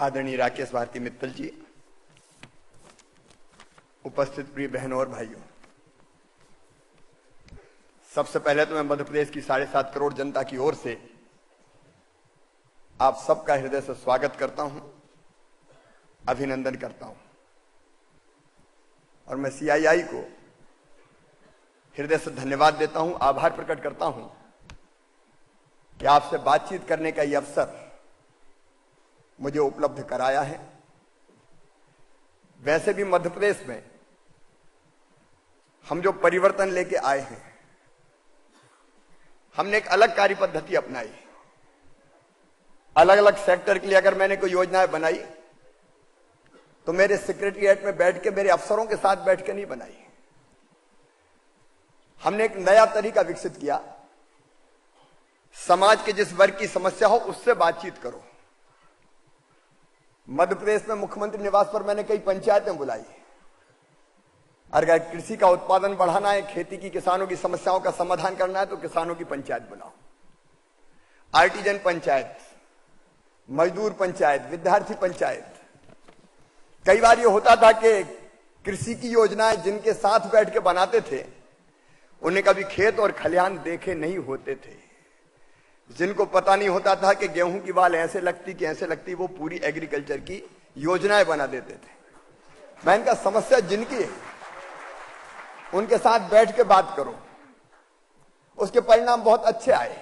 आदरणीय राकेश भारती मित्तल जी, उपस्थित प्रिय बहनों और भाइयों, सबसे पहले तो मैं मध्य प्रदेश की 7.5 करोड़ जनता की ओर से आप सबका हृदय से स्वागत करता हूं, अभिनंदन करता हूं। और मैं सीआईआई को हृदय से धन्यवाद देता हूं, आभार प्रकट करता हूं कि आपसे बातचीत करने का यह अवसर मुझे उपलब्ध कराया है। वैसे भी मध्य प्रदेश में हम जो परिवर्तन लेके आए हैं, हमने एक अलग कार्य पद्धति अपनाई। अलग अलग सेक्टर के लिए अगर मैंने कोई योजनाएं बनाई तो मेरे सेक्रेटरीएट में बैठ के, मेरे अफसरों के साथ बैठ के नहीं बनाई। हमने एक नया तरीका विकसित किया, समाज के जिस वर्ग की समस्या हो उससे बातचीत करो। मध्य प्रदेश में मुख्यमंत्री निवास पर मैंने कई पंचायतें बुलाई। अगर कृषि का उत्पादन बढ़ाना है, खेती की, किसानों की समस्याओं का समाधान करना है तो किसानों की पंचायत बुलाओ। आर्टिजन पंचायत, मजदूर पंचायत, विद्यार्थी पंचायत। कई बार ये होता था कि कृषि की योजनाएं जिनके साथ बैठ के बनाते थे उन्हें कभी खेत और खलिहान देखे नहीं होते थे। जिनको पता नहीं होता था कि गेहूं की बाल ऐसे लगती कि ऐसे लगती, वो पूरी एग्रीकल्चर की योजनाएं बना देते थे। मैं इनका समस्या जिनकी है उनके साथ बैठ के बात करो, उसके परिणाम बहुत अच्छे आए।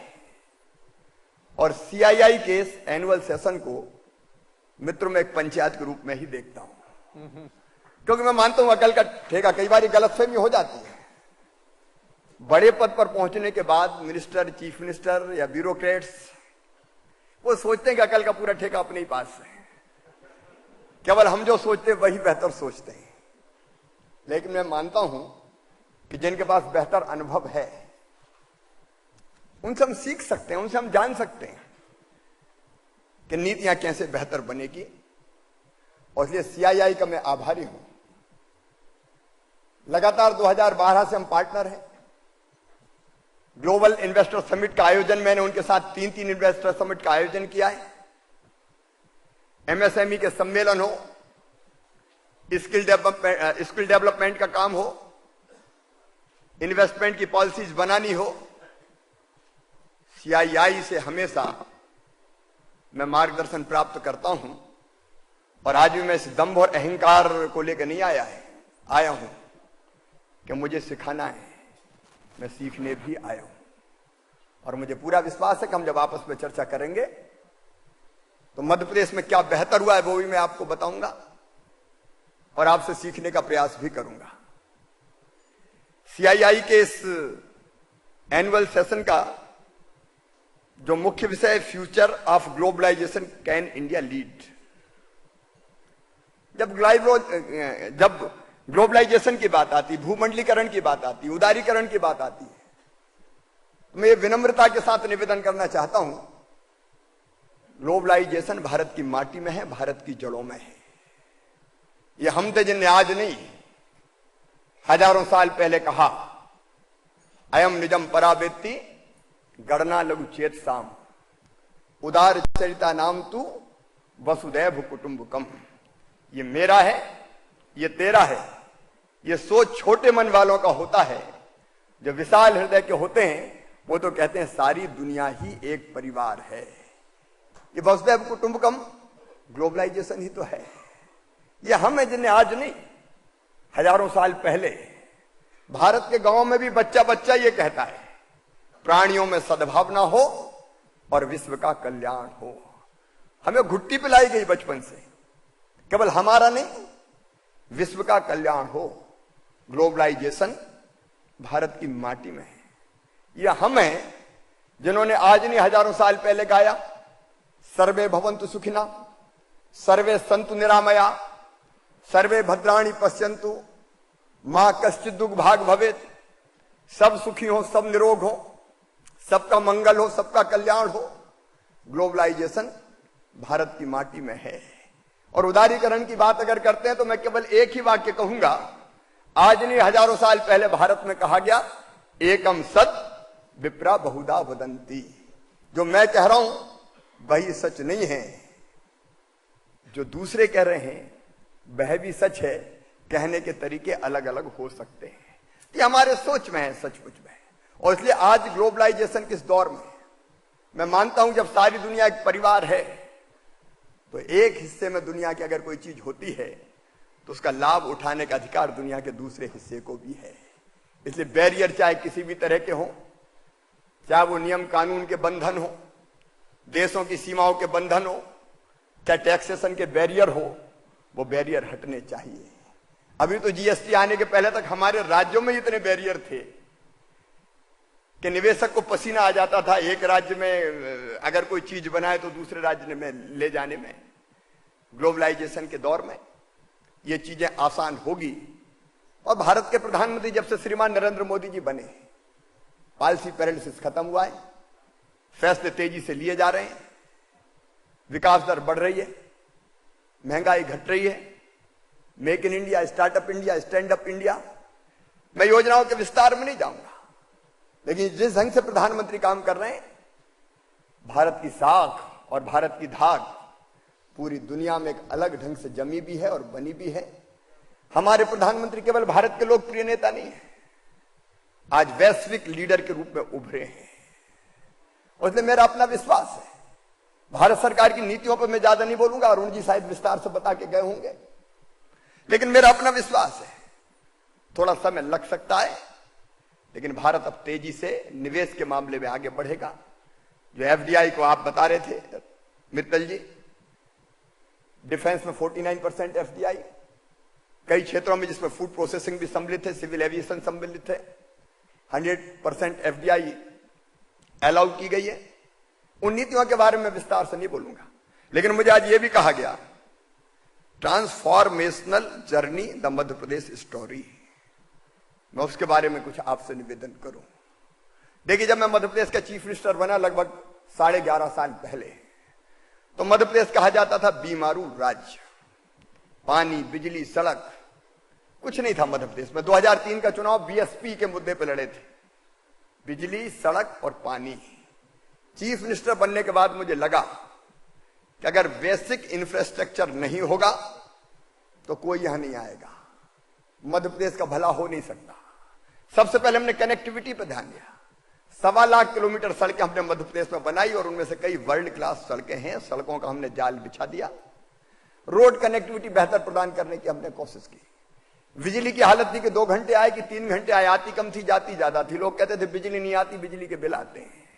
और सीआईआई के इस एनुअल सेशन को मित्रों में एक पंचायत के रूप में ही देखता हूं, क्योंकि मैं मानता हूं अकल का ठेका कई बार गलतफहमी हो जाती है। बड़े पद पर पहुंचने के बाद मिनिस्टर, चीफ मिनिस्टर या ब्यूरोक्रेट्स वो सोचते हैं कि अकल का पूरा ठेका अपने ही पास है, केवल हम जो सोचते हैं वही बेहतर सोचते हैं। लेकिन मैं मानता हूं कि जिनके पास बेहतर अनुभव है उनसे हम सीख सकते हैं, उनसे हम जान सकते हैं कि नीतियां कैसे बेहतर बनेगी। और इसलिए सीआईआई का मैं आभारी हूं। लगातार 2012 से हम पार्टनर हैं। ग्लोबल इन्वेस्टर समिट का आयोजन मैंने उनके साथ 3 इन्वेस्टर समिट का आयोजन किया है। एमएसएमई के सम्मेलन हो, स्किल डेवलपमेंट का काम हो, इन्वेस्टमेंट की पॉलिसीज बनानी हो, सीआईआई से हमेशा मैं मार्गदर्शन प्राप्त करता हूं। और आज भी मैं इस दंभ और अहंकार को लेकर नहीं आया हूं कि मुझे सिखाना है, मैं सीखने भी आया हूं। और मुझे पूरा विश्वास है कि हम जब आपस में चर्चा करेंगे तो मध्य प्रदेश में क्या बेहतर हुआ है वो भी मैं आपको बताऊंगा और आपसे सीखने का प्रयास भी करूंगा। सीआईआई के इस एनुअल सेशन का जो मुख्य विषय है, future of globalization, can India lead. जब ग्लोबलाइजेशन की बात आती, भूमंडलीकरण की बात आती, उदारीकरण की बात आती है, तो मैं ये विनम्रता के साथ निवेदन करना चाहता हूं, ग्लोबलाइजेशन भारत की माटी में है, भारत की जड़ों में है। ये हम थे जिनने आज नहीं, हजारों साल पहले कहा, अयम निजम परावेत्ति गणना लघु चेत साम, उदार चरिता नाम तू वसुदैव कुटुंबकम। ये मेरा है, ये तेरा है। ये सोच छोटे मन वालों का होता है। जो विशाल हृदय के होते हैं वो तो कहते हैं सारी दुनिया ही एक परिवार है। ये वसुदैव कुटुंबकम ग्लोबलाइजेशन ही तो है। ये हम है जिन्हें आज नहीं, हजारों साल पहले भारत के गांव में भी बच्चा बच्चा ये कहता है, प्राणियों में सद्भावना हो और विश्व का कल्याण हो। हमें घुट्टी पिलाई गई बचपन से, केवल हमारा नहीं, विश्व का कल्याण हो। ग्लोबलाइजेशन भारत की माटी में है। यह हम हैं जिन्होंने आज नहीं, हजारों साल पहले गाया, सर्वे भवन्तु सुखिना, सर्वे सन्तु निरामया, सर्वे भद्राणि पश्यन्तु, मां कश्चित् दुर्भाग् भवेत्। सब सुखी हो, सब निरोग हो, सबका मंगल हो, सबका कल्याण हो। ग्लोबलाइजेशन भारत की माटी में है। और उदारीकरण की बात अगर करते हैं तो मैं केवल एक ही वाक्य कहूंगा, आज नहीं, हजारों साल पहले भारत में कहा गया, एकम सत विप्रा बहुधा वदंती। जो मैं कह रहा हूं वही सच नहीं है, जो दूसरे कह रहे हैं वह भी सच है, कहने के तरीके अलग अलग हो सकते हैं। ये हमारे सोच में है, सचमुच में है। और इसलिए आज ग्लोबलाइजेशन के इस दौर में मैं मानता हूं जब सारी दुनिया एक परिवार है तो एक हिस्से में दुनिया की अगर कोई चीज होती है तो उसका लाभ उठाने का अधिकार दुनिया के दूसरे हिस्से को भी है। इसलिए बैरियर चाहे किसी भी तरह के हों, चाहे वो नियम कानून के बंधन हो, देशों की सीमाओं के बंधन हो, चाहे टैक्सेशन के बैरियर हो, वो बैरियर हटने चाहिए। अभी तो जीएसटी आने के पहले तक हमारे राज्यों में इतने बैरियर थे कि निवेशक को पसीना आ जाता था एक राज्य में अगर कोई चीज बनाए तो दूसरे राज्य में ले जाने में। ग्लोबलाइजेशन के दौर में ये चीजें आसान होगी। और भारत के प्रधानमंत्री जब से श्रीमान नरेंद्र मोदी जी बने, पॉलिसी पैरालिसिस खत्म हुआ है, फैसले तेजी से लिए जा रहे हैं, विकास दर बढ़ रही है, महंगाई घट रही है, make in India, startup India, stand up India. मैं योजनाओं के विस्तार में नहीं जाऊंगा, लेकिन जिस ढंग से प्रधानमंत्री काम कर रहे हैं, भारत की साख और भारत की धाक पूरी दुनिया में एक अलग ढंग से जमी भी है और बनी भी है। हमारे प्रधानमंत्री केवल भारत के लोकप्रिय नेता नहीं है, आज वैश्विक लीडर के रूप में उभरे हैं। और इसलिए मेरा अपना विश्वास है, भारत सरकार की नीतियों पर मैं ज्यादा नहीं बोलूंगा, अरुण जी शायद विस्तार से बता के गए होंगे, लेकिन मेरा अपना विश्वास है थोड़ा समय लग सकता है, लेकिन भारत अब तेजी से निवेश के मामले में आगे बढ़ेगा। जो एफडीआई को आप बता रहे थे मित्तल जी, डिफेंस में 49% एफडीआई, कई क्षेत्रों में जिसमें फूड प्रोसेसिंग भी सम्मिलित है, सिविल एविएशन सम्मिलित है, 100% एफडीआई अलाउ की गई है। उन नीतियों के बारे में विस्तार से नहीं बोलूंगा, लेकिन मुझे आज यह भी कहा गया, transformational journey the Madhya Pradesh story, मैं उसके बारे में कुछ आपसे निवेदन करूं। देखिए, जब मैं मध्य प्रदेश का चीफ मिनिस्टर बना लगभग 11.5 साल पहले, तो मध्य प्रदेश कहा जाता था बीमारू राज्य, पानी, बिजली, सड़क कुछ नहीं था मध्य प्रदेश में। 2003 का चुनाव बीएसपी के मुद्दे पर लड़े थे, बिजली, सड़क और पानी। चीफ मिनिस्टर बनने के बाद मुझे लगा कि अगर बेसिक इंफ्रास्ट्रक्चर नहीं होगा तो कोई यहां नहीं आएगा, मध्य प्रदेश का भला हो नहीं सकता। सबसे पहले हमने कनेक्टिविटी पर ध्यान दिया, 1.25 लाख किलोमीटर सड़कें हमने मध्य प्रदेश में बनाई और उनमें से कई वर्ल्ड क्लास सड़कें हैं। सड़कों का हमने जाल बिछा दिया, रोड कनेक्टिविटी बेहतर प्रदान करने की हमने कोशिश की। बिजली की हालत थी कि 2 घंटे आए कि 3 घंटे आए, आती कम थी जाती ज्यादा थी। लोग कहते थे बिजली नहीं आती, बिजली के बिल आते हैं,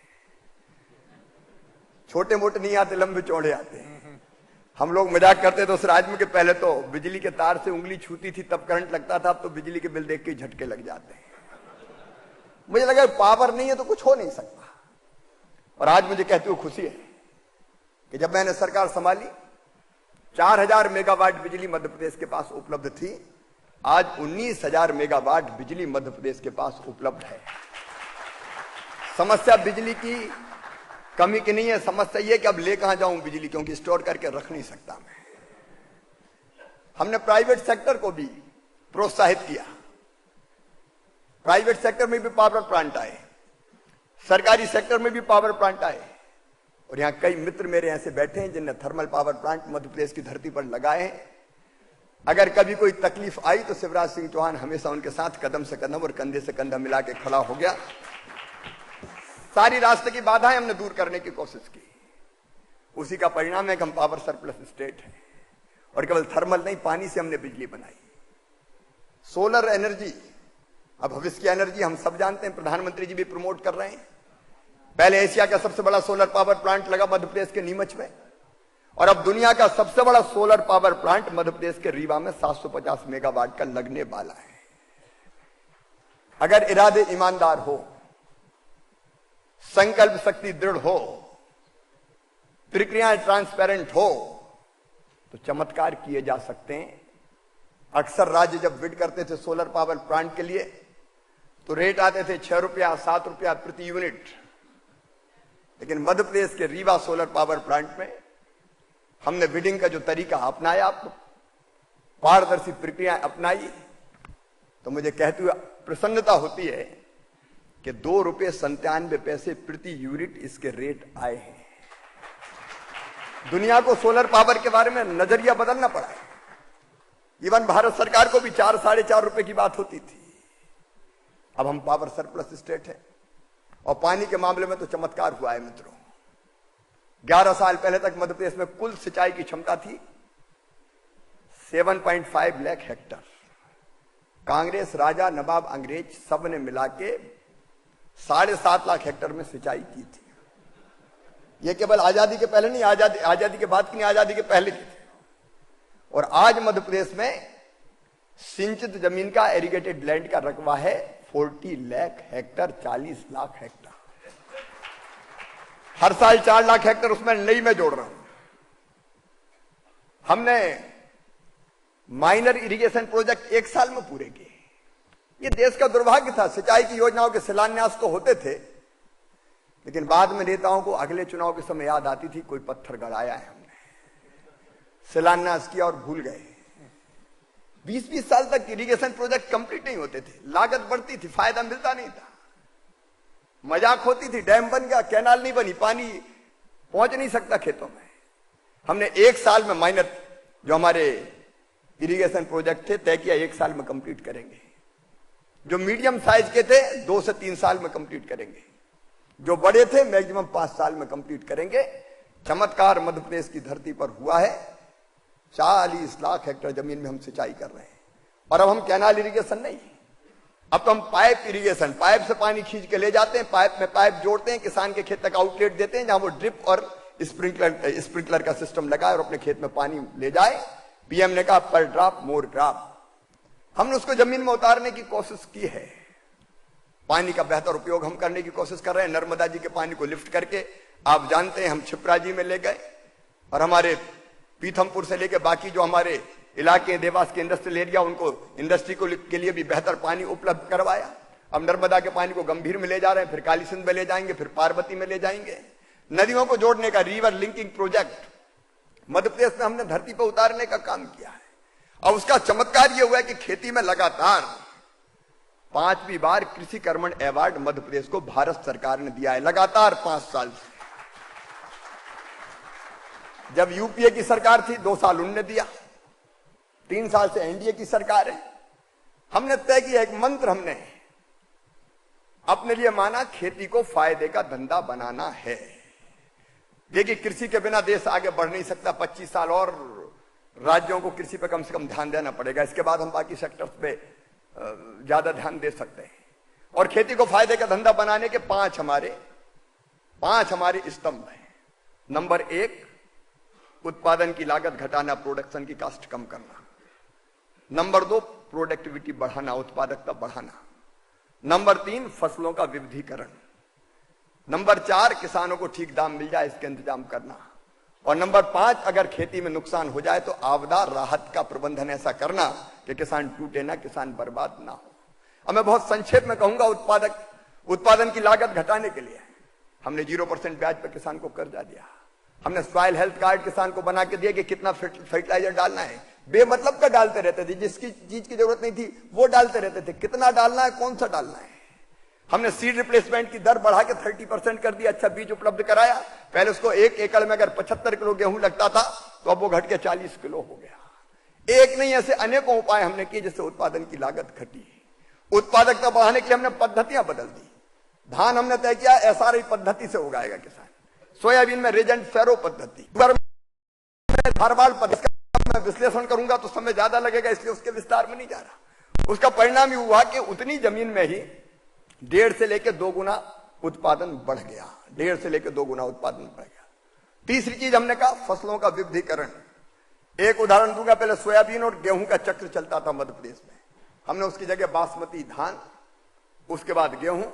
छोटे मोटे नहीं आते, लंबे चौड़े आते हैं। हम लोग मजाक करते थे उस राज्य में कि पहले तो बिजली के तार से उंगली छूती थी तब करंट लगता था, अब तो बिजली के बिल देख के झटके लग जाते हैं। मुझे लगा पावर नहीं है तो कुछ हो नहीं सकता। और आज मुझे कहते हुए खुशी है कि जब मैंने सरकार संभाली 4000 मेगावाट बिजली मध्य प्रदेश के पास उपलब्ध थी, आज 19,000 मेगावाट बिजली मध्य प्रदेश के पास उपलब्ध है। समस्या बिजली की कमी की नहीं है, समस्या यह कि अब ले कहां जाऊं बिजली, क्योंकि स्टोर करके रख नहीं सकता मैं। हमने प्राइवेट सेक्टर को भी प्रोत्साहित किया, प्राइवेट सेक्टर में भी पावर प्लांट आए, सरकारी सेक्टर में भी पावर प्लांट आए। और यहां कई मित्र मेरे ऐसे बैठे हैं जिनने thermal power plant Madhya Pradesh की धरती पर लगाए हैं। अगर कभी कोई तकलीफ आई तो शिवराज सिंह चौहान हमेशा उनके साथ कदम से कदम और कंधे से कंधा मिला के खड़ा हो गया। सारी रास्ते की बाधाएं हमने दूर करने की कोशिश की। उसी का परिणाम है कि हम पावर सरप्लस स्टेट है। और केवल थर्मल नहीं, पानी से हमने बिजली बनाई। सोलर एनर्जी, अब भविष्य की एनर्जी हम सब जानते हैं, प्रधानमंत्री जी भी प्रमोट कर रहे हैं। पहले एशिया का सबसे बड़ा सोलर पावर प्लांट लगा मध्य प्रदेश के नीमच में, और अब दुनिया का सबसे बड़ा solar power plant Madhya Pradesh के रीवा में 750 मेगावाट का लगने वाला है। अगर इरादे ईमानदार हो, संकल्प शक्ति दृढ़ हो, प्रक्रियाएं ट्रांसपेरेंट हो, तो चमत्कार किए जा सकते हैं। अक्सर राज्य जब बिड करते थे सोलर पावर प्लांट के लिए तो रेट आते थे 6 रुपया 7 रुपया प्रति यूनिट, लेकिन मध्य प्रदेश के रीवा सोलर पावर प्लांट में हमने बिडिंग का जो तरीका अपनाया, पारदर्शी प्रक्रिया अपनाई, तो मुझे कहते हुए प्रसन्नता होती है कि 2 रुपये 97 पैसे प्रति यूनिट इसके रेट आए हैं। दुनिया को सोलर पावर के बारे में नजरिया बदलना पड़ा है। इवन भारत सरकार को भी 4 साढ़े 4 रुपए की बात होती थी। अब हम पावर सरप्लस स्टेट है। और पानी के मामले में तो चमत्कार हुआ है मित्रों। 11 साल पहले तक मध्य प्रदेश में कुल सिंचाई की क्षमता थी 7.5 लाख हेक्टर। कांग्रेस, राजा, नवाब, अंग्रेज सब ने मिला के 7.5 लाख हेक्टर में सिंचाई की थी। ये केवल आजादी के पहले नहीं, आजादी के बाद की नहीं, आजादी के पहले की थी। और आज मध्य प्रदेश में सिंचित जमीन का, इरिगेटेड लैंड का रकबा है 40 लाख हेक्टर, 40 लाख हेक्टर। हर साल 4 लाख हेक्टर उसमें नई में जोड़ रहा हूं। हमने माइनर इरिगेशन प्रोजेक्ट 1 साल में पूरे किए। ये देश का दुर्भाग्य था। सिंचाई की योजनाओं के शिलान्यास तो होते थे, लेकिन बाद में नेताओं को अगले चुनाव के समय याद आती थी कोई पत्थर गड़ाया है, हमने शिलान्यास किया और भूल गए। 20-20 साल तक इरिगेशन प्रोजेक्ट कंप्लीट नहीं होते थे। लागत बढ़ती थी, फायदा मिलता नहीं था, मजाक होती थी। डैम बन गया, कैनाल नहीं बनी, पानी पहुंच नहीं सकता खेतों में। हमने 1 साल में माइनर जो हमारे इरिगेशन प्रोजेक्ट थे तय किया 1 साल में कंप्लीट करेंगे। जो मीडियम साइज के थे 2 से 3 साल में कंप्लीट करेंगे। जो बड़े थे मैक्सिमम 5 साल में कंप्लीट करेंगे। चमत्कार मध्य प्रदेश की धरती पर हुआ है। 40 लाख हेक्टर जमीन में हम सिंचाई कर रहे हैं। और अब हम कैनाल इरिगेशन नहीं, अब तो हम पाइप इरिगेशन, पाइप से पानी खींच के ले जाते हैं, पाइप में पाइप जोड़ते हैं, किसान के खेत तक आउटलेट देते हैं, जहां वो ड्रिप और स्प्रिंकलर का सिस्टम लगाए और अपने खेत में पानी ले जाए। पीएम ने कहा पर ड्रॉप मोर ड्रॉप। हमने उसको जमीन में उतारने की कोशिश की है। पानी का बेहतर उपयोग हम करने की कोशिश कर रहे हैं। नर्मदा जी के पानी को लिफ्ट करके, आप जानते हैं, हम छिपरा जी में ले गए और हमारे पीथमपुर से लेकर बाकी जो हमारे इलाके, देवास के इंडस्ट्रियल एरिया, उनको इंडस्ट्री को के लिए भी बेहतर पानी उपलब्ध करवाया। अब नर्मदा के पानी को गंभीर में ले जा रहे हैं, फिर काली सिंध में ले जाएंगे, फिर पार्वती में ले जाएंगे। नदियों को जोड़ने का river linking project Madhya Pradesh में हमने धरती पर उतारने का काम किया है। और उसका चमत्कार यह हुआ है कि खेती में लगातार 5वीं बार कृषि कर्मण अवार्ड मध्य प्रदेश को भारत सरकार ने दिया है, लगातार 5 साल से। जब यूपीए की सरकार थी 2 साल उनने दिया, 3 साल से एनडीए की सरकार है। हमने तय किया, एक मंत्र हमने अपने लिए माना, खेती को फायदे का धंधा बनाना है। देखिए, कृषि के बिना देश आगे बढ़ नहीं सकता। 25 साल और राज्यों को कृषि पे कम से कम ध्यान देना पड़ेगा। इसके बाद हम बाकी सेक्टर्स पे ज्यादा ध्यान दे सकते हैं। और खेती को फायदे का धंधा बनाने के 5 हमारे स्तंभ हैं। नंबर 1, उत्पादन की लागत घटाना, प्रोडक्शन की कॉस्ट कम करना। नंबर 2, प्रोडक्टिविटी बढ़ाना, उत्पादकता बढ़ाना। नंबर 3, फसलों का विविधीकरण। नंबर 4, किसानों को ठीक दाम मिल जाए इसके इंतजाम करना। और नंबर 5, अगर खेती में नुकसान हो जाए तो आपदा राहत का प्रबंधन ऐसा करना कि किसान टूटे ना, किसान बर्बाद ना हो। अब मैं बहुत संक्षेप में कहूंगा, उत्पादन की लागत घटाने के लिए हमने 0% ब्याज पर किसान को कर्जा दिया। हमने सॉइल हेल्थ कार्ड किसान को बना के दिया कि कितना फर्टिलाइजर डालना है। बेमतलब का डालते रहते थे, जिसकी चीज की जरूरत नहीं थी वो डालते रहते थे। कितना डालना है, कौन सा डालना है। हमने सीड रिप्लेसमेंट की दर बढ़ा के 30% कर दिया। अच्छा बीज उपलब्ध कराया। पहले उसको 1 एकड़ में अगर 75 किलो गेहूं लगता था तो अब वो घट के 40 किलो हो गया। एक नहीं, ऐसे अनेकों उपाय हमने किए जिससे उत्पादन की लागत घटी। उत्पादकता बढ़ाने के लिए हमने पद्धतियां बदल दी। धान हमने तय किया एसआरआई पद्धति से उगाएगा किसान। सोयाबीन में रेजेंट फेरो पद्धति, धारवाड़ पद्धति का मैं विश्लेषण करूंगा तो समय ज्यादा लगेगा, इसलिए उसके विस्तार में नहीं जा रहा। उसका परिणाम ये हुआ कि उतनी जमीन में ही 1.5 से लेकर 2 गुना उत्पादन बढ़ गया। 1.5 से लेकर 2 गुना उत्पादन बढ़ गया। तीसरी चीज हमने कहा, फसलों का विविधीकरण। एक उदाहरण दूंगा, पहले सोयाबीन और गेहूं का चक्र चलता था मध्य प्रदेश में। हमने उसकी जगह बासमती धान, उसके बाद गेहूं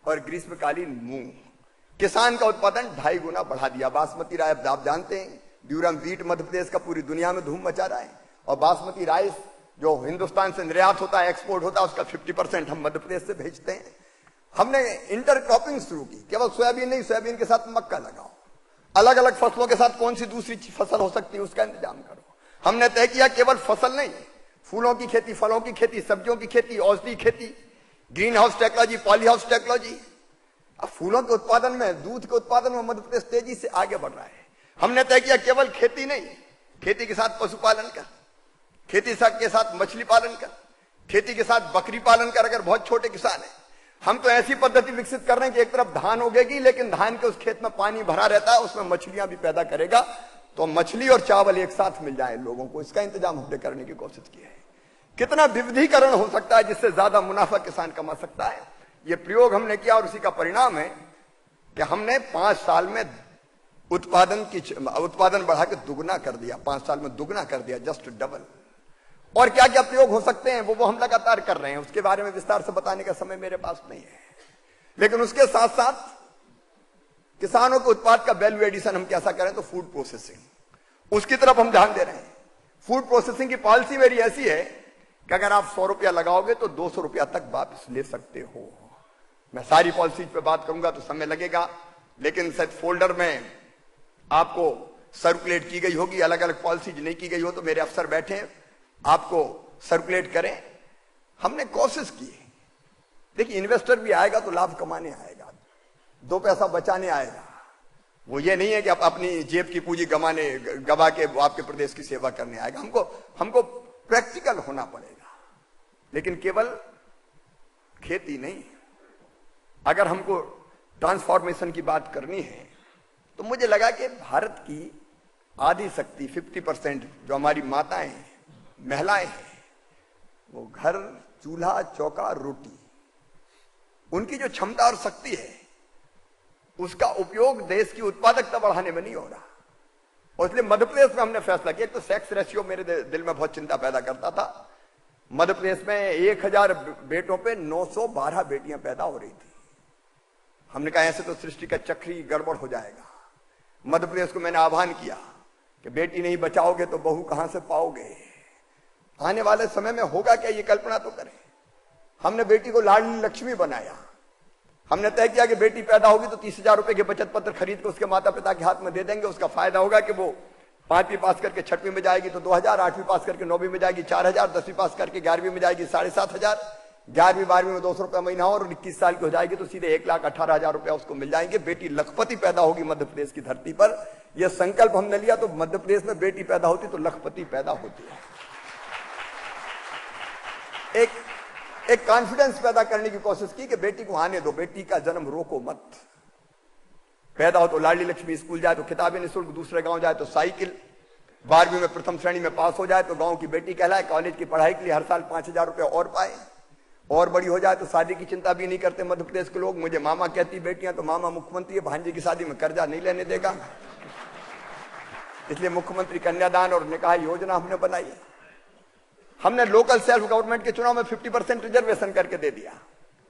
और ग्रीष्मकालीन मूंग। किसान का उत्पादन 2.5 गुना बढ़ा दिया। बासमती राइस आप जानते हैं, ड्यूरम व्हीट मध्य प्रदेश का पूरी दुनिया में धूम मचा रहा है। और बासमती राइस जो हिंदुस्तान से निर्यात होता है, एक्सपोर्ट होता है, उसका 50% हम मध्य प्रदेश से भेजते हैं। हमने इंटरक्रॉपिंग शुरू की। केवल सोयाबीन नहीं, सोयाबीन के साथ मक्का लगाओ। अलग अलग फसलों के साथ कौन सी दूसरी फसल हो सकती है उसका इंतजाम करो। हमने तय किया केवल फसल नहीं, फूलों की खेती, फलों की खेती, सब्जियों की खेती, औषधि खेती, green house technology, poly house technology. अब फूलों के उत्पादन में, दूध के उत्पादन में मध्य प्रदेश तेजी से आगे बढ़ रहा है। हमने तय किया केवल खेती नहीं, खेती के साथ पशुपालन कर, खेती के साथ मछली पालन कर, खेती के साथ बकरी पालन कर। अगर बहुत छोटे किसान हैं, हम तो ऐसी पद्धति विकसित कर रहे हैं कि एक तरफ धान उगेगी, लेकिन धान के उस खेत में पानी भरा रहता है, उसमें मछलियां भी पैदा करेगा, तो मछली और चावल एक साथ मिल जाए लोगों को। इसका इंतजाम हमने करने की कोशिश की है। कितना विविधीकरण हो सकता है जिससे ज्यादा मुनाफा किसान कमा सकता है, यह प्रयोग हमने किया और उसी का परिणाम है कि हमने 5 साल में उत्पादन बढ़ा के दुगना कर दिया। 5 साल में दुगना कर दिया, जस्ट डबल। और क्या क्या प्रयोग हो सकते हैं वो हम लगातार कर रहे हैं। उसके बारे में विस्तार से बताने का समय मेरे पास नहीं है, लेकिन उसके साथ साथ किसानों के उत्पाद का वैल्यू एडिशन हम कैसा करें, तो फूड प्रोसेसिंग, उसकी तरफ हम ध्यान दे रहे हैं। फूड प्रोसेसिंग की पॉलिसी मेरी ऐसी है कि अगर आप 100 रुपया लगाओगे तो 200 रुपया तक वापस ले सकते हो। मैं सारी पॉलिसी पे बात करूंगा तो समय लगेगा, लेकिन शायद फोल्डर में आपको सर्कुलेट की गई होगी। अलग अलग पॉलिसी नहीं की गई हो तो मेरे अफसर बैठे हैं, आपको सर्कुलेट करें। हमने कोशिश की। देखिए, इन्वेस्टर भी आएगा तो लाभ कमाने आएगा, 2 पैसा बचाने आएगा। वो ये नहीं है कि आप अपनी जेब की पूंजी गवा के आपके प्रदेश की सेवा करने आएगा। हमको प्रैक्टिकल होना पड़ेगा, लेकिन केवल खेती नहीं। अगर हमको ट्रांसफॉर्मेशन की बात करनी है तो मुझे लगा कि भारत की आधी शक्ति 50% जो हमारी माताएं हैं, महिलाएं हैं, वो घर, चूल्हा, चौका, रोटी, उनकी जो क्षमता और शक्ति है उसका उपयोग देश की उत्पादकता बढ़ाने में नहीं हो रहा। और इसलिए मध्य प्रदेश में हमने फैसला किया। तो सेक्स रेशियो मेरे दिल में बहुत चिंता पैदा करता था। मध्य प्रदेश में 1000 बेटों पे 912 बेटियां पैदा हो रही थी। हमने कहा ऐसे तो सृष्टि का चक्र ही गड़बड़ हो जाएगा। मध्य प्रदेश को मैंने आह्वान किया कि बेटी नहीं बचाओगे तो बहू कहां से पाओगे। आने वाले समय में होगा क्या, ये कल्पना तो करें। हमने बेटी को लाडली लक्ष्मी बनाया। हमने तय किया कि बेटी पैदा होगी तो 30,000 रुपए के बचत पत्र खरीद के उसके माता पिता के हाथ में दे देंगे। उसका फायदा होगा कि वो 5वीं पास करके 6वीं में जाएगी तो 2000, 8वीं पास करके 9वीं में जाएगी 4000, 10वीं पास करके 11वीं में जाएगी 7,500, 11वीं 12वीं में 200 रुपया महीना और 21 साल की हो जाएगी तो सीधे 1,18,000 रुपया उसको मिल जाएंगे। बेटी लखपति पैदा होगी मध्य प्रदेश की धरती पर। यह संकल्प हमने लिया तो मध्य प्रदेश में बेटी पैदा होती तो लखपति पैदा होती है। एक कॉन्फिडेंस पैदा करने की कोशिश की कि बेटी को आने दो, बेटी का जन्म रोको मत। पैदा हो तो लाडली लक्ष्मी, स्कूल जाए तो किताबें निःशुल्क, दूसरे गांव जाए तो साइकिल, 12वीं में प्रथम श्रेणी में पास हो जाए तो गांव की बेटी कहलाए, कॉलेज की पढ़ाई के लिए हर साल 5,000 रुपया और पाए, और बड़ी हो जाए तो शादी की चिंता भी नहीं करते मध्य प्रदेश के लोग। मुझे मामा कहती बेटियां तो मामा मुख्यमंत्री है, भांजे की शादी में कर्जा नहीं लेने देगा। इसलिए मुख्यमंत्री कन्यादान और निकाह योजना हमने बनाई। हमने लोकल सेल्फ गवर्नमेंट के चुनाव में 50% रिजर्वेशन करके दे दिया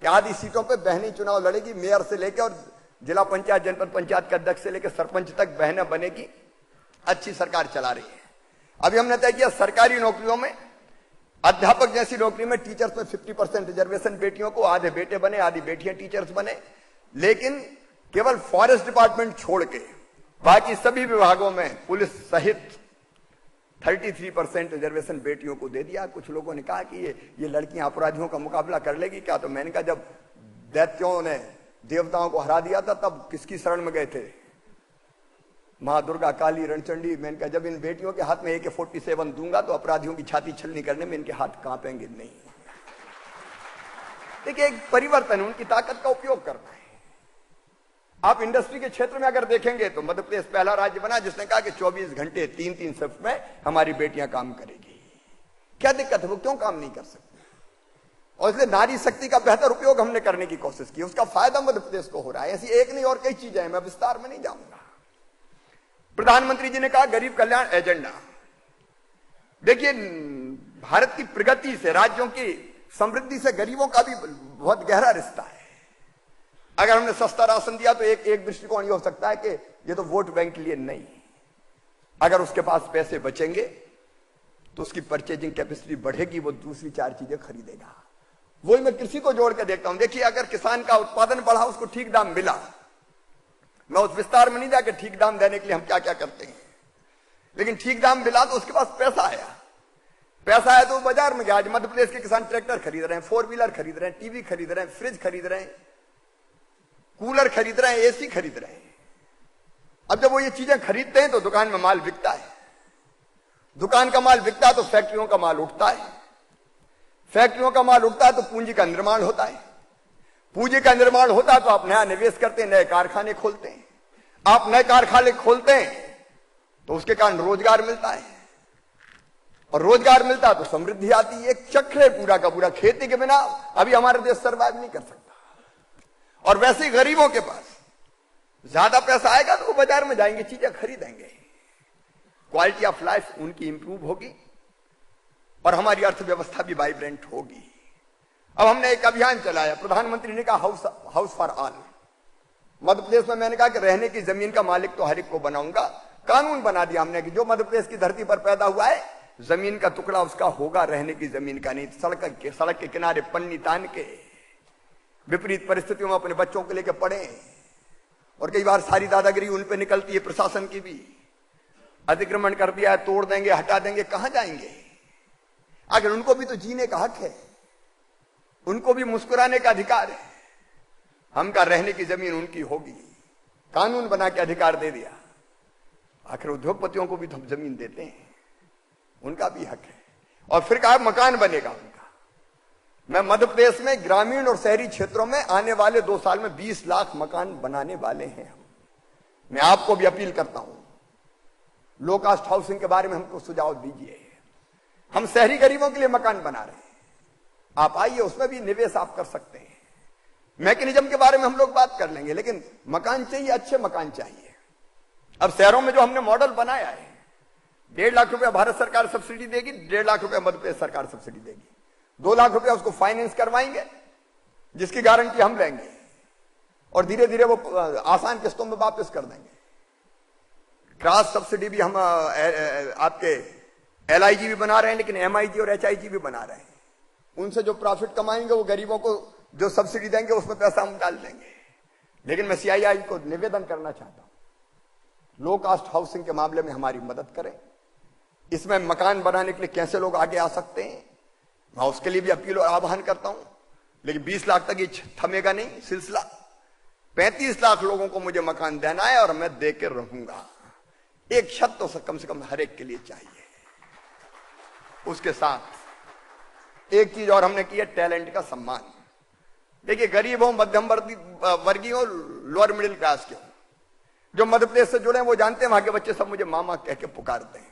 कि आधी सीटों पे बहनें चुनाव लड़ेगी, मेयर से लेकर और जिला पंचायत, जनपद पंचायत के अध्यक्ष से लेकर सरपंच तक बहनें बनेगी। अच्छी सरकार चला रही है। अभी हमने तय किया सरकारी नौकरियों में, अध्यापक जैसी नौकरी में टीचर्स में 50% रिजर्वेशन बेटियों को, आधे बेटे बने आधी बेटियां टीचर्स बने। लेकिन केवल फॉरेस्ट डिपार्टमेंट छोड़ के बाकी सभी विभागों में पुलिस सहित 33% रिजर्वेशन बेटियों को दे दिया। कुछ लोगों ने कहा कि ये लड़कियां अपराधियों का मुकाबला कर लेगी क्या, तो मैंने कहा जब दैत्यों ने देवताओं को हरा दिया था तब किसकी शरण में गए थे, मां दुर्गा, काली, रणचंडी। मैंने कहा जब इन बेटियों के हाथ में AK-47 दूंगा तो अपराधियों की छाती छलनी करने में इनके हाथ कांपेंगे नहीं। देखिए, एक परिवर्तन है, उनकी ताकत का उपयोग करना है। आप इंडस्ट्री के क्षेत्र में अगर देखेंगे तो मध्य प्रदेश पहला राज्य बना जिसने कहा कि 24 घंटे 3-3 शिफ्ट में हमारी बेटियां काम करेगी। क्या दिक्कत है, वो क्यों काम नहीं कर सकती? और इसलिए नारी शक्ति का बेहतर उपयोग हमने करने की कोशिश की। उसका फायदा मध्य प्रदेश को हो रहा है। ऐसी एक नहीं और कई चीजें हैं, मैं विस्तार में नहीं जाऊंगा। प्रधानमंत्री जी ने कहा गरीब कल्याण एजेंडा। देखिए, भारत की प्रगति से, राज्यों की समृद्धि से गरीबों का भी बहुत गहरा रिश्ता है। अगर हमने सस्ता राशन दिया तो एक दृष्टिकोण यह हो सकता है कि ये तो वोट बैंक के लिए नहीं। अगर उसके पास पैसे बचेंगे तो उसकी परचेजिंग कैपेसिटी बढ़ेगी, वो दूसरी 4 चीजें खरीदेगा। वही मैं कृषि को जोड़ के देखता हूं। देखिए, अगर किसान का उत्पादन बढ़ा, उसको ठीक दाम मिला, मैं उस विस्तार में नहीं जाकर ठीक दाम देने के लिए हम क्या क्या करते हैं, लेकिन ठीक दाम मिला तो उसके पास पैसा आया। पैसा आया तो बाजार में गया। आज मध्य प्रदेश के किसान ट्रैक्टर खरीद रहे हैं, 4 व्हीलर खरीद रहे हैं, टीवी खरीद रहे हैं, फ्रिज खरीद रहे हैं, कूलर खरीद रहे हैं, AC खरीद रहे हैं। अब जब वो ये चीजें खरीदते हैं तो दुकान में माल बिकता है, दुकान का माल बिकता है तो फैक्ट्रियों का माल उठता है, फैक्ट्रियों का माल उठता है तो पूंजी का निर्माण होता है, पूंजी का निर्माण होता है तो आप नया निवेश करते हैं, नए कारखाने खोलते हैं, आप नए कारखाने खोलते हैं तो उसके कारण रोजगार मिलता है, और रोजगार मिलता है तो समृद्धि आती है। एक चक्र है पूरा का पूरा। खेती के बिना अभी हमारा देश सर्वाइव नहीं कर सकता, और वैसे ही गरीबों के पास ज्यादा पैसा आएगा तो वो बाजार में जाएंगे, चीजें खरीदेंगे, क्वालिटी ऑफ लाइफ उनकी इंप्रूव होगी और हमारी अर्थव्यवस्था भी वाइब्रेंट होगी। अब हमने एक अभियान चलाया, प्रधानमंत्री ने कहा house for all. Madhya Pradesh में मैंने कहा कि रहने की जमीन का मालिक तो हर एक को बनाऊंगा। कानून बना दिया हमने कि जो मध्य प्रदेश की धरती पर पैदा हुआ है, जमीन का टुकड़ा उसका होगा, रहने की जमीन का नहीं। सड़क के किनारे पन्नी तान के विपरीत परिस्थितियों में अपने बच्चों को लेकर पढ़े, और कई बार सारी दादागिरी उन पे निकलती है, प्रशासन की भी। अतिक्रमण कर दिया है, तोड़ देंगे, हटा देंगे, कहां जाएंगे? आखिर उनको भी तो जीने का हक है, उनको भी मुस्कुराने का अधिकार है। हमका रहने की जमीन उनकी होगी, कानून बना के अधिकार दे दिया। आखिर उद्योगपतियों को भी तो हम जमीन देते हैं, उनका भी हक है। और फिर कहा मकान बनेगा उनका। मैं मध्य प्रदेश में ग्रामीण और शहरी क्षेत्रों में आने वाले 2 साल में 20 लाख मकान बनाने वाले हैं हम। मैं आपको भी अपील करता हूं, लो कास्ट हाउसिंग के बारे में हमको सुझाव दीजिए। हम शहरी गरीबों के लिए मकान बना रहे हैं, आप आइए, उसमें भी निवेश आप कर सकते हैं। मैकेनिज्म के बारे में हम लोग बात कर लेंगे, लेकिन मकान चाहिए, अच्छे मकान चाहिए। अब शहरों में जो हमने मॉडल बनाया है, 1.5 लाख रुपया भारत सरकार सब्सिडी देगी, 1.5 लाख रुपया मध्य प्रदेश सरकार सब्सिडी देगी, 2 लाख रुपया उसको फाइनेंस करवाएंगे, जिसकी गारंटी हम लेंगे, और धीरे धीरे वो आसान किस्तों में वापस कर देंगे। क्रॉस सब्सिडी भी हम आपके LIG भी बना रहे हैं, लेकिन MIG और HIG भी बना रहे हैं। उनसे जो प्रॉफिट कमाएंगे वो गरीबों को जो सब्सिडी देंगे उसमें पैसा हम डाल देंगे। लेकिन मैं CII को निवेदन करना चाहता हूं, लो कास्ट हाउसिंग के मामले में हमारी मदद करें। इसमें मकान बनाने के लिए कैसे लोग आगे आ सकते हैं, मैं उसके लिए भी अपील और आह्वान करता हूं। लेकिन 20 लाख तक ये थमेगा नहीं सिलसिला। 35 लाख लोगों को मुझे मकान देना है और मैं दे के रहूंगा। एक छत तो कम से कम हर एक के लिए चाहिए। उसके साथ एक चीज और हमने की है, टैलेंट का सम्मान। देखिए, गरीब हो, मध्यम वर्गीय हो, लोअर मिडिल क्लास के हो, जो मध्य प्रदेश से जुड़े हैं वो जानते हैं वहां के बच्चे सब मुझे मामा कह के पुकारते हैं।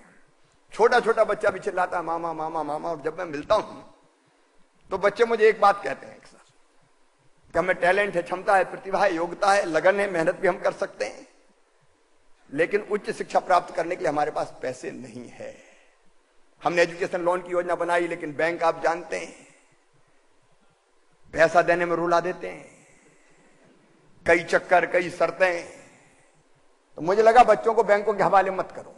छोटा छोटा बच्चा भी चिल्लाता है मामा मामा मामा। और जब मैं मिलता हूं तो बच्चे मुझे एक बात कहते हैं अक्सर कि हमें टैलेंट है, क्षमता है, प्रतिभा है, योग्यता है, लगन है, मेहनत भी हम कर सकते हैं, लेकिन उच्च शिक्षा प्राप्त करने के लिए हमारे पास पैसे नहीं है। हमने एजुकेशन लोन की योजना बनाई, लेकिन बैंक आप जानते हैं पैसा देने में रुला देते हैं, कई चक्कर, कई शर्तें। तो मुझे लगा बच्चों को बैंकों के हवाले मत करो।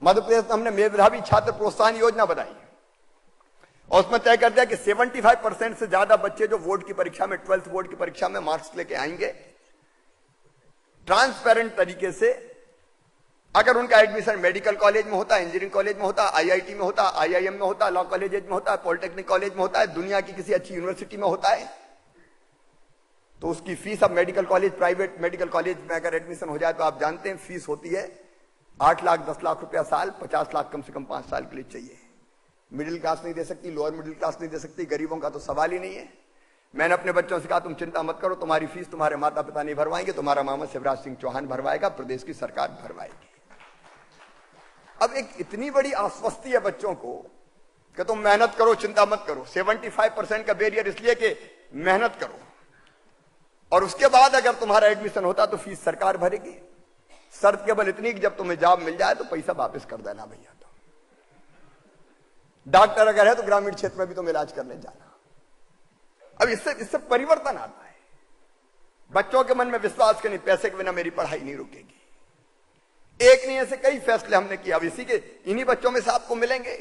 मध्य प्रदेश में हमने मेधावी छात्र प्रोत्साहन योजना बनाई और उसमें तय कर दिया कि 75% से ज्यादा बच्चे जो बोर्ड की परीक्षा में, 12th बोर्ड की परीक्षा में मार्क्स लेके आएंगे, ट्रांसपेरेंट तरीके से, अगर उनका एडमिशन मेडिकल कॉलेज में होता है, इंजीनियरिंग कॉलेज में होता है, IIT में होता है, IIM में होता है, लॉ कॉलेज में होता है, पॉलिटेक्निक कॉलेज में होता है, दुनिया की किसी अच्छी यूनिवर्सिटी में होता है, तो उसकी फीस, अब medical college, private medical college में अगर एडमिशन हो जाए तो आप जानते हैं फीस होती है 8 लाख 10 लाख रुपया साल, 50 लाख कम से कम 5 साल के लिए चाहिए। मिडिल क्लास नहीं दे सकती, लोअर मिडिल क्लास नहीं दे सकती, गरीबों का तो सवाल ही नहीं है। मैंने अपने बच्चों से कहा तुम चिंता मत करो, तुम्हारी फीस तुम्हारे माता पिता नहीं भरवाएंगे, तुम्हारा मामा शिवराज सिंह चौहान भरवाएगा, प्रदेश की सरकार भरवाएगी। अब एक इतनी बड़ी आश्वस्ति है बच्चों को कि तुम मेहनत करो, चिंता मत करो। 75% का बैरियर इसलिए कि मेहनत करो, और उसके बाद अगर तुम्हारा एडमिशन होता तो फीस सरकार भरेगी। शर्त केवल इतनी कि जब तुम्हें जॉब मिल जाए तो पैसा वापस कर देना भैया। तो डॉक्टर अगर है तो ग्रामीण क्षेत्र में भी तुम इलाज करने जाना। अब इससे परिवर्तन आता है, बच्चों के मन में विश्वास के नहीं, पैसे के बिना मेरी पढ़ाई नहीं रुकेगी। एक नहीं, ऐसे कई फैसले हमने किए। अब इन्हीं बच्चों में से आपको मिलेंगे,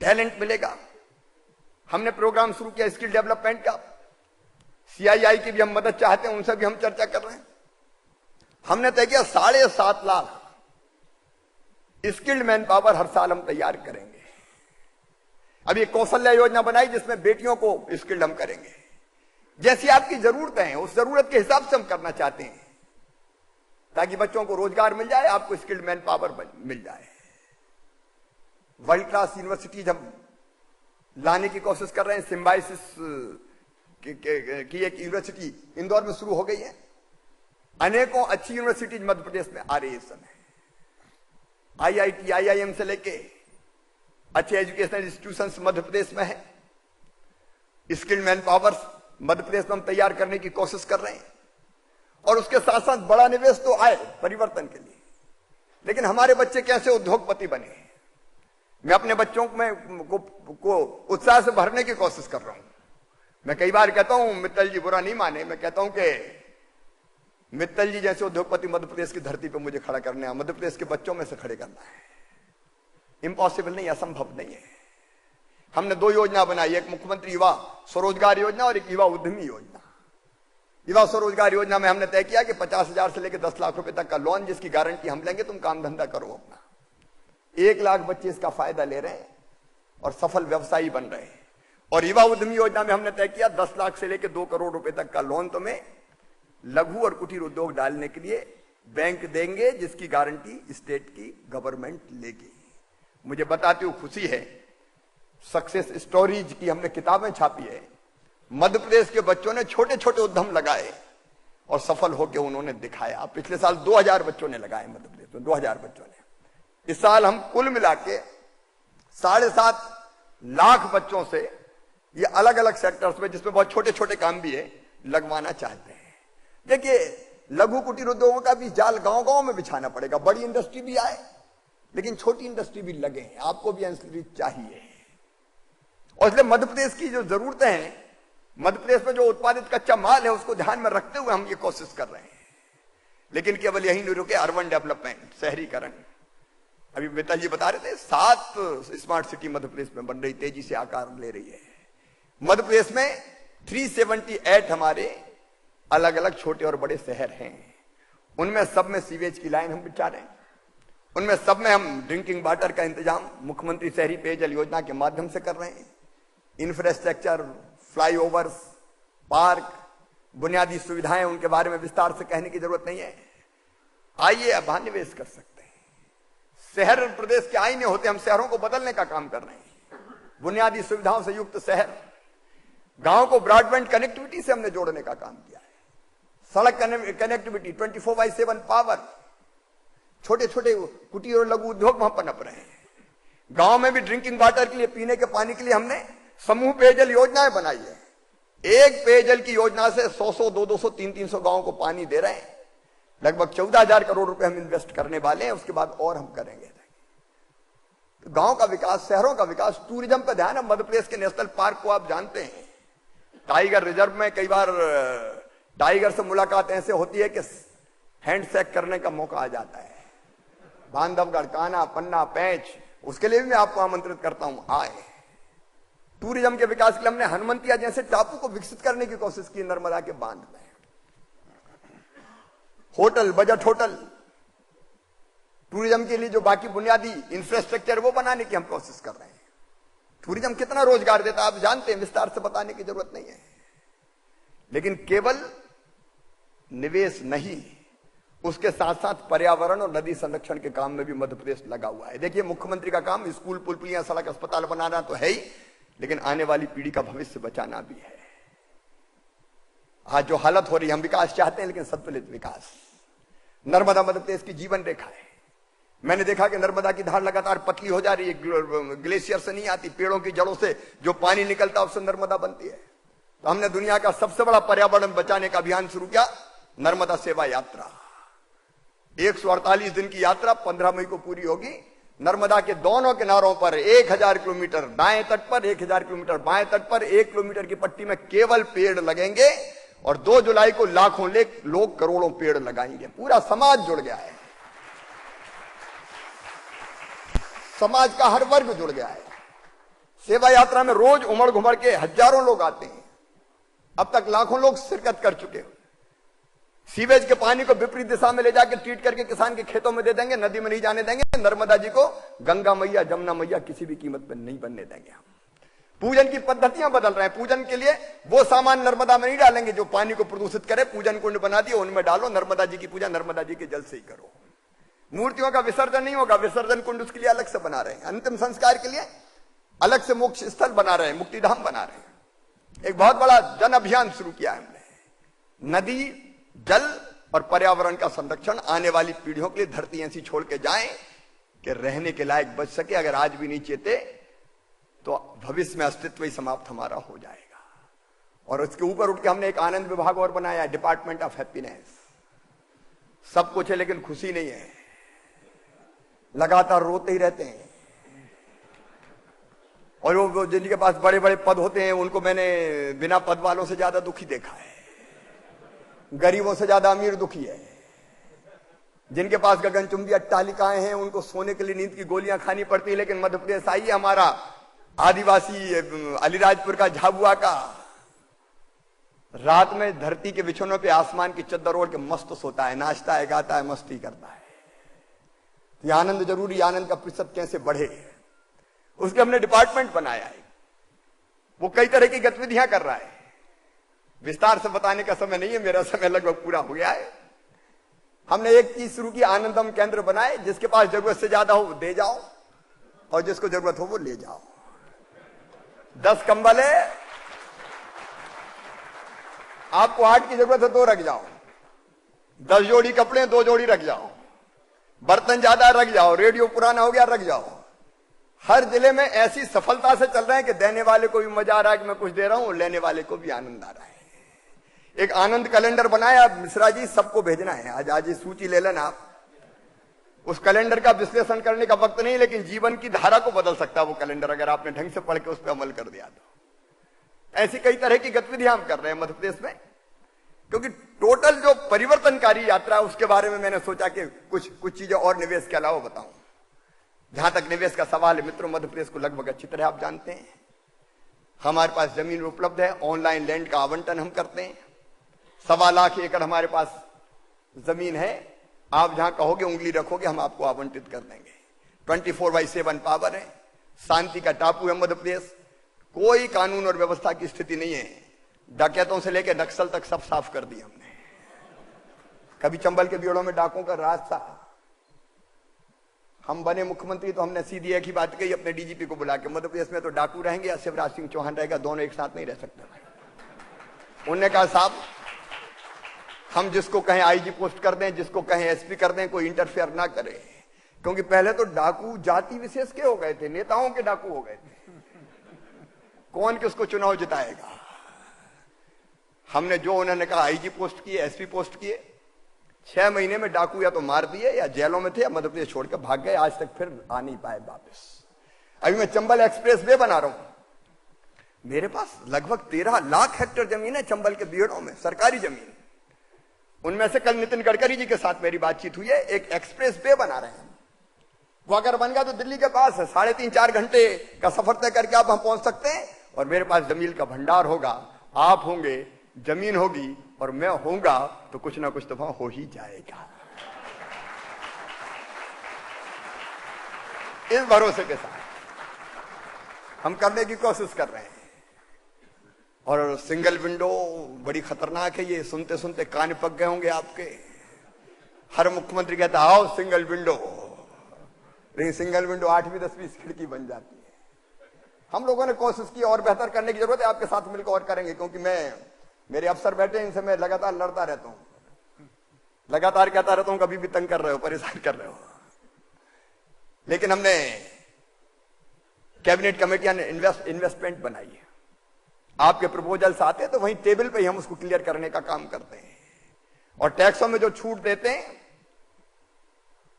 टैलेंट मिलेगा। हमने प्रोग्राम शुरू किया स्किल डेवलपमेंट का, CII की भी हम मदद चाहते हैं, उनसे भी हम चर्चा कर रहे हैं। हमने तय किया 7.5 लाख स्किल्ड मैन पावर हर साल हम तैयार करेंगे। अब ये कौशल्या योजना बनाई जिसमें बेटियों को स्किल्ड हम करेंगे। जैसी आपकी जरूरतें हैं उस जरूरत के हिसाब से हम करना चाहते हैं। ताकि बच्चों को रोजगार मिल जाए, आपको स्किल्ड मैन पावर मिल जाए। वर्ल्ड क्लास यूनिवर्सिटीज हम लाने की कोशिश कर रहे हैं। सिम्बाइसिस की एक यूनिवर्सिटी इंदौर में शुरू हो गई है। अनेकों अच्छी यूनिवर्सिटीज मध्य प्रदेश में आ रही है इस समय। IIT, IIM से लेके अच्छे एजुकेशनल इंस्टीट्यूशंस मध्य प्रदेश में है। Skilled man power Madhya Pradesh में हम तैयार करने की कोशिश कर रहे हैं। और उसके साथ साथ बड़ा निवेश तो आए परिवर्तन के लिए, लेकिन हमारे बच्चे कैसे उद्योगपति बने, मैं अपने बच्चों को उत्साह से भरने की कोशिश कर रहा हूं। मैं कई बार कहता हूं, मित्तल जी बुरा नहीं माने, मैं कहता हूं कि मित्तल जी जैसे उद्योगपति मध्य प्रदेश की धरती पर मुझे खड़ा करना है, मध्य प्रदेश के बच्चों में से खड़े करना है। इम्पॉसिबल नहीं, असंभव नहीं है। हमने 2 योजना बनाई, एक मुख्यमंत्री युवा स्वरोजगार योजना और एक युवा उद्यमी योजना। युवा स्वरोजगार योजना में हमने तय किया कि 50,000 से लेकर 10 लाख रुपए तक का लोन, जिसकी गारंटी हम लेंगे, तुम काम धंधा करो अपना। 1 लाख बच्चे इसका फायदा ले रहे हैं और सफल व्यवसायी बन रहे हैं। और युवा उद्यमी योजना में हमने तय किया 10 लाख से लेकर 2 करोड़ रुपए तक का लोन तुम्हें लघु और कुटीर उद्योग डालने के लिए बैंक देंगे, जिसकी गारंटी स्टेट की गवर्नमेंट लेगी। मुझे बताते हुए खुशी है, सक्सेस स्टोरीज की हमने किताबें छापी है। मध्य प्रदेश के बच्चों ने छोटे छोटे उद्यम लगाए और सफल होकर उन्होंने दिखाया। पिछले साल 2000 बच्चों ने लगाए मध्य प्रदेश में, 2000 बच्चों ने। इस साल हम कुल मिला के 7.5 लाख बच्चों से ये अलग अलग सेक्टर्स में, जिसमें बहुत छोटे छोटे काम भी है, लगवाना चाहते हैं। देखिए, लघु कुटीर उद्योगों का भी जाल गांव गांव में बिछाना पड़ेगा। बड़ी इंडस्ट्री भी आए, लेकिन छोटी इंडस्ट्री भी लगे। आपको भी इंडस्ट्री चाहिए। और इसलिए मध्य प्रदेश की जो जरूरतें हैं, मध्य प्रदेश में जो उत्पादित कच्चा माल है, उसको ध्यान में रखते हुए हम ये कोशिश कर रहे हैं। लेकिन केवल यही नहीं रुके, अर्बन डेवलपमेंट, शहरीकरण। अभी मित्तल जी बता रहे थे 7 स्मार्ट सिटी मध्य प्रदेश में बन रही, तेजी से आकार ले रही है। मध्य प्रदेश में 378 हमारे अलग अलग छोटे और बड़े शहर हैं। उनमें सब में सीवेज की लाइन हम बिछा रहे हैं। उनमें सब में हम ड्रिंकिंग वाटर का इंतजाम मुख्यमंत्री शहरी पेयजल योजना के माध्यम से कर रहे हैं। इंफ्रास्ट्रक्चर, फ्लाईओवर्स, पार्क, बुनियादी सुविधाएं, उनके बारे में विस्तार से कहने की जरूरत नहीं है। आइए, अब निवेश कर सकते हैं। शहर प्रदेश के आईने होते, हम शहरों को बदलने का काम कर रहे हैं। बुनियादी सुविधाओं से युक्त शहर, गांव को ब्रॉडबैंड कनेक्टिविटी से हमने जोड़ने का काम किया है। सड़क कनेक्टिविटी, 24/7 पावर, छोटे छोटे कुटीर और लघु उद्योग वहां पनप रहे हैं। गांव में भी ड्रिंकिंग वाटर के लिए, पीने के पानी के लिए हमने समूह पेयजल योजनाएं बनाई है। एक पेयजल की योजना से 100-100, 200-200, 300-300 गांवों को पानी दे रहे हैं। लगभग 14,000 करोड़ रुपए हम इन्वेस्ट करने वाले हैं। उसके बाद और हम करेंगे। तो गांव का विकास, शहरों का विकास, टूरिज्म पर ध्यान है। मध्य प्रदेश के नेशनल पार्क को आप जानते हैं, टाइगर रिजर्व में कई बार टाइगर से मुलाकात ऐसे होती है कि हैंडशेक करने का मौका आ जाता है। बांधवगढ़, कान्हा, पन्ना, पैंच, उसके लिए भी मैं आपको आमंत्रित करता हूं, आए। टूरिज्म के विकास के लिए हमने हनुमंतिया जैसे टापू को विकसित करने की कोशिश की नर्मदा के बांध में। होटल, बजट होटल, टूरिज्म के लिए जो बाकी बुनियादी इंफ्रास्ट्रक्चर वो बनाने की हम कोशिश कर रहे हैं। टूरिज्म कितना रोजगार देता है आप जानते हैं, विस्तार से बताने की जरूरत नहीं है। लेकिन केवल निवेश नहीं, उसके साथ साथ पर्यावरण और नदी संरक्षण के काम में भी मध्य प्रदेश लगा हुआ है। देखिए, मुख्यमंत्री का काम स्कूल, पुल, पुलियां, सड़क, अस्पताल बनाना तो है ही, लेकिन आने वाली पीढ़ी का भविष्य बचाना भी है। आज जो हालत हो रही है, हम विकास चाहते हैं, लेकिन संतुलित विकास। नर्मदा मध्य प्रदेश की जीवन रेखा है। मैंने देखा कि नर्मदा की धार लगातार पतली हो जा रही है। ग्लेशियर से नहीं आती, पेड़ों की जड़ों से जो पानी निकलता है उससे नर्मदा बनती है। तो हमने दुनिया का सबसे बड़ा पर्यावरण बचाने का अभियान शुरू किया, नर्मदा सेवा यात्रा। 148 दिन की यात्रा 15 मई को पूरी होगी। नर्मदा के दोनों किनारों पर 1000 किलोमीटर दाएं तट पर, 1000 किलोमीटर बाएं तट पर, 1 किलोमीटर की पट्टी में केवल पेड़ लगेंगे। और 2 जुलाई को लाखों लोग करोड़ों पेड़ लगाएंगे। पूरा समाज जुड़ गया है, समाज का हर वर्ग जुड़ गया है। सेवा यात्रा में रोज उमड़ घुमड़ के हजारों लोग आते हैं। अब तक लाखों लोग शिरकत कर चुके हैं। सीवेज के पानी को विपरीत दिशा में ले जाकर ट्रीट करके किसान के खेतों में दे देंगे, नदी में नहीं जाने देंगे। नर्मदा जी को गंगा मैया, जमुना मैया किसी भी कीमत पर नहीं बनने देंगे हम। पूजन की पद्धतियां बदल रहे हैं। पूजन के लिए वो सामान नर्मदा में नहीं डालेंगे जो पानी को प्रदूषित करे, पूजन कुंड बना दिए उनमें डालो, नर्मदा जी की पूजा नर्मदा जी के जल से ही करो। मूर्तियों का विसर्जन नहीं होगा, विसर्जन कुंड उसके लिए अलग से बना रहे हैं, अंतिम संस्कार के लिए अलग से मोक्ष स्थल बना रहे हैं, मुक्तिधाम बना रहे हैं। एक बहुत बड़ा जन अभियान शुरू किया है हमने। नदी, जल और पर्यावरण का संरक्षण, आने वाली पीढ़ियों के लिए धरती ऐसी छोड़ के जाएं कि रहने के लायक बच सके। अगर आज भी नहीं चेते तो भविष्य में अस्तित्व ही समाप्त हमारा हो जाएगा। और उसके ऊपर उठ के हमने एक आनंद विभाग और बनाया, डिपार्टमेंट ऑफ हैप्पीनेस। सब कुछ है लेकिन खुशी नहीं है, लगातार रोते ही रहते हैं। और वो जिनके पास बड़े बड़े पद होते हैं उनको मैंने बिना पद वालों से ज्यादा दुखी देखा है, गरीबों से ज्यादा अमीर दुखी है। जिनके पास गगनचुंबी अट्टालिकाएं हैं उनको सोने के लिए नींद की गोलियां खानी पड़ती है। लेकिन मध्य प्रदेश आइए, हमारा आदिवासी अलीराजपुर का झाबुआ का रात में धरती के बिछौनों पे आसमान की चद्दर ओढ़ के मस्त सोता है, नाचता है, गाता है, मस्ती करता है। ये आनंद जरूरी, आनंद का प्रतिशत कैसे बढ़े उसके हमने डिपार्टमेंट बनाया है। वो कई तरह की गतिविधियां कर रहा है, विस्तार से बताने का समय नहीं है, मेरा समय लगभग पूरा हो गया है। हमने एक चीज शुरू की, आनंदम केंद्र बनाए। जिसके पास जरूरत से ज्यादा हो वो दे जाओ और जिसको जरूरत हो वो ले जाओ। 10 कंबल है, आपको 8 की जरूरत है 2 रख जाओ। 10 जोड़ी कपड़े 2 जोड़ी रख जाओ। बर्तन ज्यादा रख जाओ, रेडियो पुराना हो गया रख जाओ। हर जिले में ऐसी सफलता से चल रहे हैं कि देने वाले को भी मजा आ रहा है कि मैं कुछ दे रहा हूं, लेने वाले को भी आनंद आ रहा है। एक आनंद कैलेंडर बनाया मिश्रा जी, सबको भेजना है। आज ये सूची ले लेना आप। उस कैलेंडर का विश्लेषण करने का वक्त नहीं, लेकिन जीवन की धारा को बदल सकता है वो कैलेंडर, अगर आपने ढंग से पढ़ के उस पर अमल कर दिया तो। ऐसी कई तरह की गतिविधियां हम कर रहे हैं मध्य प्रदेश में, क्योंकि टोटल जो परिवर्तनकारी यात्रा है उसके बारे में मैंने सोचा कि कुछ चीजें और निवेश के अलावा बताऊं। जहां तक निवेश का सवाल है मित्रों, मध्य प्रदेश को लगभग अच्छी तरह आप जानते हैं। हमारे पास जमीन उपलब्ध है, ऑनलाइन लैंड का आवंटन हम करते हैं। 1.25 लाख एकड़ हमारे पास जमीन है। आप जहां कहोगे उंगली रखोगे हम आपको आवंटित कर देंगे। 24/7 पावर है। शांति का टापू है मध्य प्रदेश। कोई कानून और व्यवस्था की स्थिति नहीं है। डकैतों से लेकर नक्सल तक सब साफ कर दिया हमने। कभी चंबल के बीड़ों में डाकों का राज था। हम बने मुख्यमंत्री तो हमने सीधी एक ही बात कही अपने डीजीपी को बुला के, मध्य प्रदेश में तो डाकू रहेंगे या शिवराज सिंह चौहान रहेगा, दोनों एक साथ नहीं रह सकते। उन्होंने कहा साहब हम जिसको कहें आईजी पोस्ट कर दें, जिसको कहें एसपी कर दें, कोई इंटरफेयर ना करे। क्योंकि पहले तो डाकू जाति विशेष के हो गए थे, नेताओं के डाकू हो गए थे। कौन किसको चुनाव जिताएगा। हमने जो उन्होंने कहा आईजी पोस्ट किए, एसपी पोस्ट किए। 6 महीने में डाकू या तो मार दिए या जेलों में थे या मध्य प्रदेश छोड़कर भाग गए। आज तक फिर आ नहीं पाए वापस। अभी मैं चंबल एक्सप्रेस वे बना रहा हूं। मेरे पास लगभग 13 लाख हेक्टेयर जमीन है चंबल के बीड़ों में, सरकारी जमीन। उनमें से कल नितिन गडकरी जी के साथ मेरी बातचीत हुई है। एक एक्सप्रेस वे बना रहे हैं। वो अगर बन गया तो दिल्ली के पास है, 3.5-4 घंटे का सफर तय करके आप वहां पहुंच सकते हैं। और मेरे पास जमीन का भंडार होगा, आप होंगे, जमीन होगी और मैं होऊंगा, तो कुछ ना कुछ तो वहां हो ही जाएगा। इस भरोसे के साथ हम करने की कोशिश कर रहे हैं। और सिंगल विंडो बड़ी खतरनाक है, ये सुनते सुनते कान पक गए होंगे आपके। हर मुख्यमंत्री कहता आओ सिंगल विंडो, लेकिन सिंगल विंडो 8वीं 10वीं खिड़की बन जाती है। हम लोगों ने कोशिश की और बेहतर करने की जरूरत है, आपके साथ मिलकर और करेंगे। क्योंकि मेरे अफसर बैठे, इनसे मैं लगातार लड़ता रहता हूं, लगातार कहता रहता हूं कभी भी तंग कर रहे हो, परेशान कर रहे हो। लेकिन हमने कैबिनेट कमेटियां ने इन्वेस्टमेंट बनाई है। आपके प्रपोजल्स आते हैं तो वहीं टेबल पे ही हम उसको क्लियर करने का काम करते हैं। और टैक्सों में जो छूट देते हैं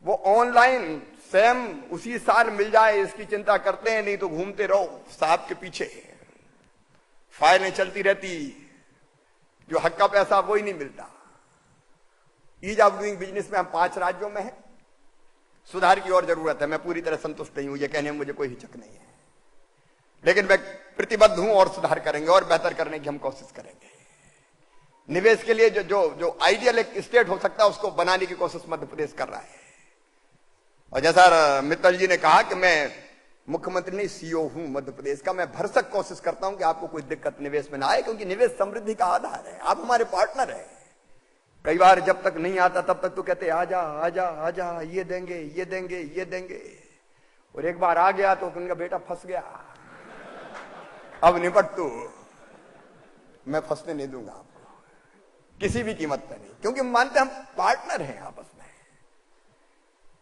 वो ऑनलाइन सेम उसी साल मिल जाए इसकी चिंता करते हैं, नहीं तो घूमते रहो साहब के पीछे, फाइलें चलती रहती, जो हक का पैसा वो ही नहीं मिलता। ईज ऑफ डूइंग बिजनेस में हम 5 राज्यों में हैं। सुधार की और जरूरत है। मैं पूरी तरह संतुष्ट नहीं हूं, ये कहने में मुझे कोई हिचक नहीं है, लेकिन मैं प्रतिबद्ध हूं और सुधार करेंगे और बेहतर करने की हम कोशिश करेंगे। निवेश के लिए जो आइडियल एक स्टेट हो सकता है उसको बनाने की कोशिश मध्य प्रदेश कर रहा है। और जैसा मित्तल जी ने कहा कि मैं मुख्यमंत्री नहीं, सीईओ हूं मध्य प्रदेश का। मैं भरसक कोशिश करता हूं कि आपको कोई दिक्कत निवेश में ना आए, क्योंकि निवेश समृद्धि का आधार है। आप हमारे पार्टनर हैं। कई बार जब तक नहीं आता तब तक तो कहते आजा आजा आजा, ये देंगे ये देंगे ये देंगे, और एक बार आ गया तो उनका बेटा फंस गया, अब निपट तू, मैं फंसने नहीं दूंगा आपको किसी भी कीमत पर नहीं, क्योंकि मानते हम पार्टनर हैं आपस में।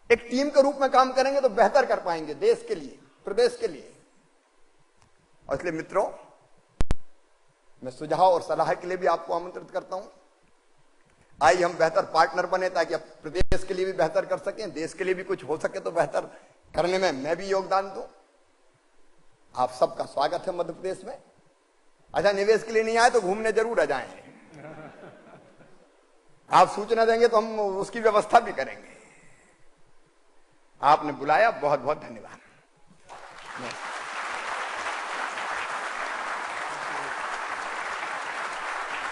एक टीम के रूप में काम करेंगे तो बेहतर कर पाएंगे देश के लिए, प्रदेश के लिए। और इसलिए मित्रों, मैं सुझाव और सलाह के लिए भी आपको आमंत्रित करता हूं। आइए हम बेहतर पार्टनर बने, ताकि अब प्रदेश के लिए भी बेहतर कर सकें, देश के लिए भी कुछ हो सके तो बेहतर करने में मैं भी योगदान दूं। आप सबका स्वागत है मध्य प्रदेश में। अच्छा, निवेश के लिए नहीं आए तो घूमने जरूर आ जाएं। आप सूचना देंगे तो हम उसकी व्यवस्था भी करेंगे। आपने बुलाया, बहुत बहुत धन्यवाद।